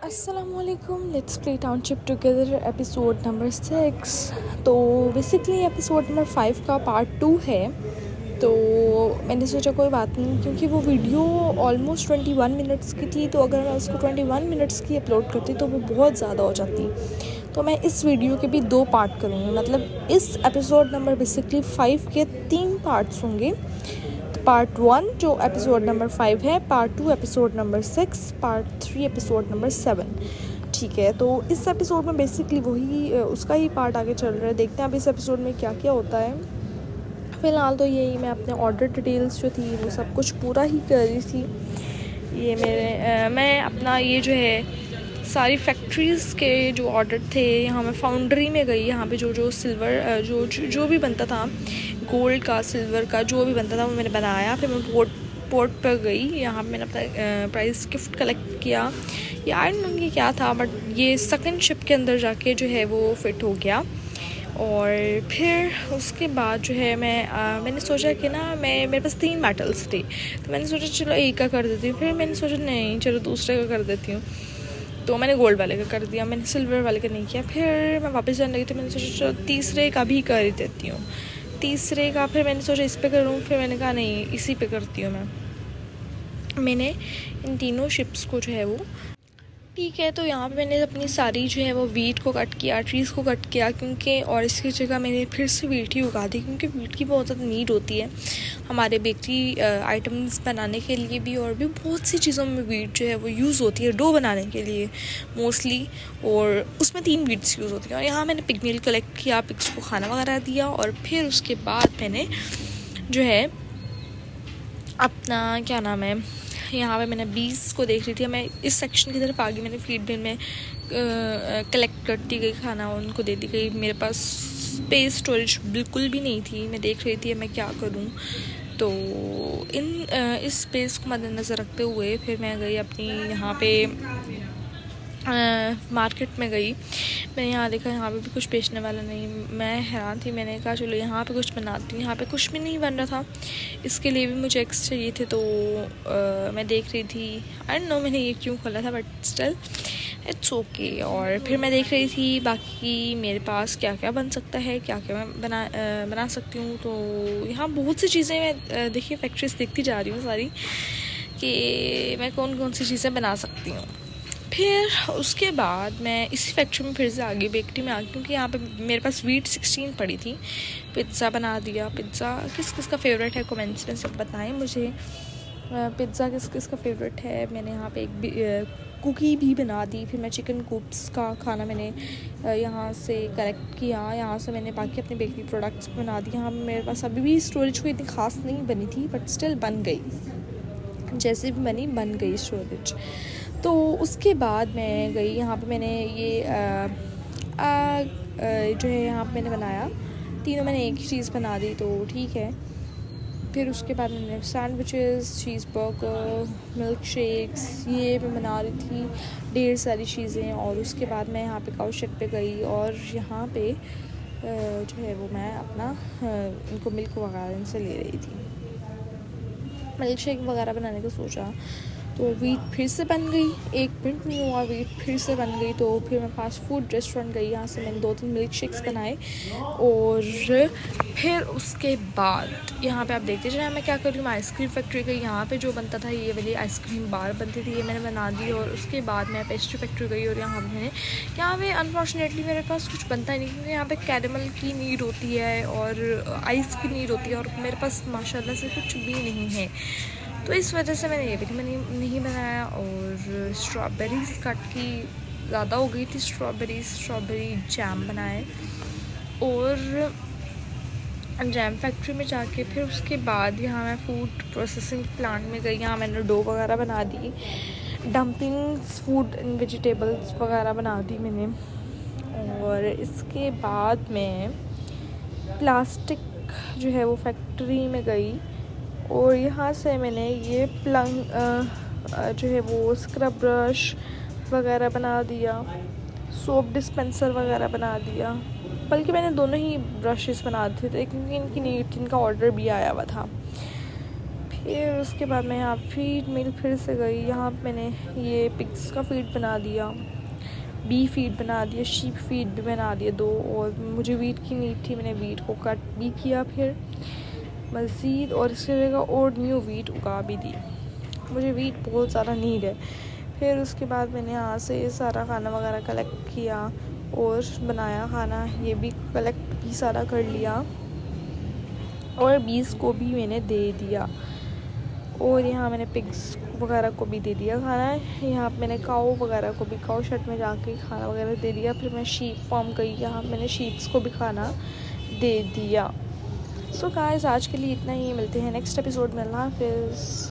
अस्सलामुअलैकुम, let's play township together episode number 6। तो basically episode number 5 का पार्ट 2 है। तो मैंने सोचा कोई बात नहीं, क्योंकि वो वीडियो ऑलमोस्ट 21 मिनट्स की थी, तो अगर मैं उसको 21 मिनट्स की अपलोड करती तो वो बहुत ज़्यादा हो जाती। तो मैं इस वीडियो के भी 2 पार्ट करूँगी, मतलब इस एपिसोड नंबर बेसिकली 5 के 3 पार्ट्स होंगे। पार्ट 1 जो एपिसोड नंबर 5 है, part 2 episode number 6, part 3 episode number 7। ठीक है, तो इस एपिसोड में बेसिकली वही उसका ही पार्ट आगे चल रहा है। देखते हैं अब इस एपिसोड में क्या क्या होता है। फ़िलहाल तो यही, मैं अपने ऑर्डर डिटेल्स जो थी वो सब कुछ पूरा ही कर रही थी। ये मैं अपना ये जो है सारी फैक्ट्रीज़ के जो ऑर्डर थे, यहाँ मैं फाउंड्री में गई। यहाँ पे जो सिल्वर जो भी बनता था, गोल्ड का, सिल्वर का, जो भी बनता था वो मैंने बनाया। फिर मैं पोर्ट पर गई, यहाँ पे मैंने अपना प्राइस गिफ्ट कलेक्ट किया। यार ये क्या था, बट ये सेकंड शिप के अंदर जाके जो है वो फिट हो गया। और फिर उसके बाद जो है मैंने सोचा कि ना मेरे पास 3 मेटल्स थे, तो मैंने सोचा चलो एक का कर देती हूँ। फिर मैंने सोचा नहीं, चलो दूसरे का कर देती हूँ, तो मैंने गोल्ड वाले का कर दिया, मैंने सिल्वर वाले का नहीं किया। फिर मैं वापस जाने लगी तो मैंने सोचा चलो तीसरे का भी कर ही देती हूँ। तीसरे का फिर मैंने सोचा इस पे करूँ, फिर मैंने कहा नहीं, इसी पे करती हूँ मैंने इन तीनों शिप्स को जो है वो ठीक है। तो यहाँ पे मैंने अपनी सारी जो है वो वीट को कट किया, ट्रीज़ को कट किया, क्योंकि और इसकी जगह मैंने फिर से वीट ही उगा दी, क्योंकि वीट की बहुत ज़्यादा नीड होती है हमारे बेकरी आइटम्स बनाने के लिए भी, और भी बहुत सी चीज़ों में वीट जो है वो यूज़ होती है, डो बनाने के लिए मोस्टली। और उसमें 3 वीट्स यूज़ होती हैं। और यहाँ मैंने पिग मील कलेक्ट किया, पिग्स को खाना वगैरह दिया, और फिर उसके बाद मैंने जो है अपना क्या नाम है, यहाँ पे मैंने बीस को देख रही थी। मैं इस सेक्शन की तरफ आ गई, मैंने फीड बिन में कलेक्ट करती गई खाना, उनको दे दी गई। मेरे पास स्पेस स्टोरेज बिल्कुल भी नहीं थी, मैं देख रही थी मैं क्या करूँ। तो इस स्पेस को मद्देनज़र रखते हुए फिर मैं गई अपनी यहाँ पे मार्केट में गई। मैंने यहाँ देखा, यहाँ पे भी कुछ बेचने वाला नहीं। मैं हैरान थी, मैंने कहा चलो यहाँ पे कुछ बनाती हूँ। यहाँ पे कुछ भी नहीं बन रहा था, इसके लिए भी मुझे एक्स चाहिए थे। तो मैं देख रही थी, आई डोंट नो मैंने ये क्यों खोला था, बट स्टिल इट्स ओके। और फिर मैं देख रही थी बाकी मेरे पास क्या क्या बन सकता है, क्या क्या मैं बना सकती हूँ। तो यहाँ बहुत सी चीज़ें मैं देखिए फैक्ट्रीज देखती जा रही हूँ सारी, कि मैं कौन कौन सी चीज़ें बना सकती हूँ। फिर उसके बाद मैं इसी फैक्ट्री में फिर से आ गई, बेकरी में आ गई, क्योंकि यहाँ पे मेरे पास वीट 16 पड़ी थी। पिज़्ज़ा बना दिया। पिज़्ज़ा किस किस का फेवरेट है कमेंट्स में सब बताएं मुझे, पिज़्ज़ा किस किस का फेवरेट है। मैंने यहाँ पे एक कुकी भी बना दी। फिर मैं चिकन कूप्स का खाना मैंने यहाँ से कलेक्ट किया, यहाँ से मैंने बाकी अपने बेकरी प्रोडक्ट्स बना दिए। यहाँ मेरे पास अभी भी स्टोरेज कोई इतनी ख़ास नहीं बनी थी, बट स्टिल बन गई, जैसे भी बन गई स्टोरेज। तो उसके बाद मैं गई यहाँ पे, मैंने ये जो है यहाँ पे मैंने बनाया, तीनों मैंने एक ही चीज़ बना दी, तो ठीक है। फिर उसके बाद मैंने sandwiches, cheese burger, milk shakes, ये मैं बना रही थी, ढेर सारी चीज़ें। और उसके बाद मैं यहाँ पे काउशेट पे गई, और यहाँ पे जो है वो मैं अपना इनको मिल्क वगैरह इनसे ले रही थी। मिल्क शेक वगैरह बनाने का सोचा, तो वीट फिर से बन गई, 1 मिनट नहीं हुआ वीट फिर से बन गई। तो फिर मैं फास्ट फूड रेस्टोरेंट गई, यहाँ से मैंने 2-3 मिल्क शेक्स बनाए। और फिर उसके बाद यहाँ पे आप देखते जाए मैं क्या कर रही हूँ। आइसक्रीम फैक्ट्री गई, यहाँ पे जो बनता था ये वाली आइसक्रीम बार बनती थी, ये मैंने बना दी। और उसके बाद मैं पेस्ट्री फैक्ट्री गई, और यहाँ पे अनफॉर्चुनेटली मेरे पास कुछ बनता ही नहीं, क्योंकि यहाँ पे कैरेमल की नीड होती है और आइस की नीड होती है, और मेरे पास माशाल्लाह से कुछ भी नहीं है। तो इस वजह से मैंने ये भी नहीं बनाया। और स्ट्रॉबेरीज़ कट की ज़्यादा हो गई थी, स्ट्रॉबेरी जैम बनाए। और जैम फैक्ट्री में जाके फिर उसके बाद यहाँ मैं फूड प्रोसेसिंग प्लांट में गई, यहाँ मैंने डो वगैरह बना दी, डम्पलिंग्स, फूड एंड वेजिटेबल्स वगैरह बना दी मैंने। और इसके बाद मैं प्लास्टिक जो है वो फैक्ट्री में गई, और यहाँ से मैंने ये जो है वो स्क्रब ब्रश वगैरह बना दिया, सोप डिस्पेंसर वगैरह बना दिया। बल्कि मैंने दोनों ही ब्रशेस बना दिए थे, क्योंकि इनकी नीड थी, इनका ऑर्डर भी आया हुआ था। फिर उसके बाद मैं यहाँ फीड मिल फिर से गई। यहाँ मैंने ये पिग्स का फीड बना दिया, बी फीड बना दिया, शीप फीड भी बना दिया 2, और मुझे वीट की नीड थी, मैंने वीट को कट भी किया फिर मज़ीद, और इसकी जगह और न्यू वीट उगा भी दी। मुझे वीट बहुत ज़्यादा नीड है। फिर उसके बाद मैंने यहाँ से सारा खाना वगैरह कलेक्ट किया और बनाया खाना। ये भी कलेक्ट भी सारा कर लिया और बीस को भी मैंने दे दिया, और यहाँ मैंने पिग्स वगैरह को भी दे दिया खाना। यहाँ मैंने काऊ वगैरह को भी काऊ शर्ट में जाके खाना वगैरह दे दिया। फिर मैं शीप फार्म गई, यहाँ मैंने शीप्स को भी खाना दे दिया। सो गाइस, आज के लिए इतना ही। मिलते हैं नेक्स्ट एपिसोड में। अल्लाह हाफिज़।